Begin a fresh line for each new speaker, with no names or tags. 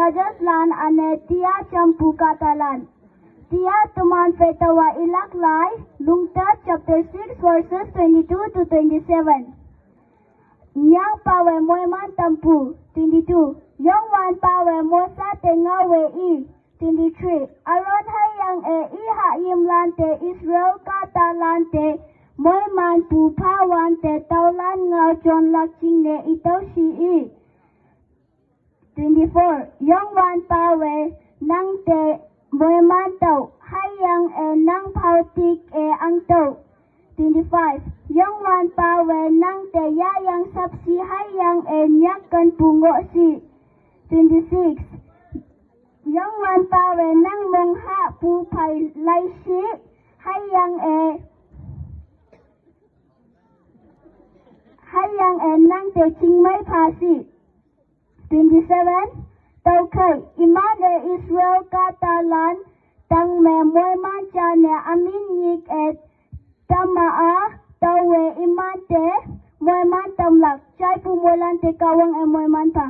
judges lan ane tia campu katalan. Tia tuman fetawa ilak lai lungta chapter 6 verses 22 to 27. Nyang pawe moeman tampu 22. Yong wan pawe mosa te ngawe i 23. Aron hayang i ha yim lan te Israel katalan te moeman pu pawan te taulan ngau jon lakching ne itaw si i 24. Yong wan pawe nang te moeman tau hayang nang pautik ang tau 25. Yong wan pawe nang te yayang sapsi hayang nyakan pungo si 26. Yong wan pawe nang mongha pu pai lai si hayang nang te chingmai pasi 27. Tau kai iman Israel katalan tang me moeman cha ne amin yik tamaa tawe iman te moeman tamlak chai pu molan te kawang moeman pa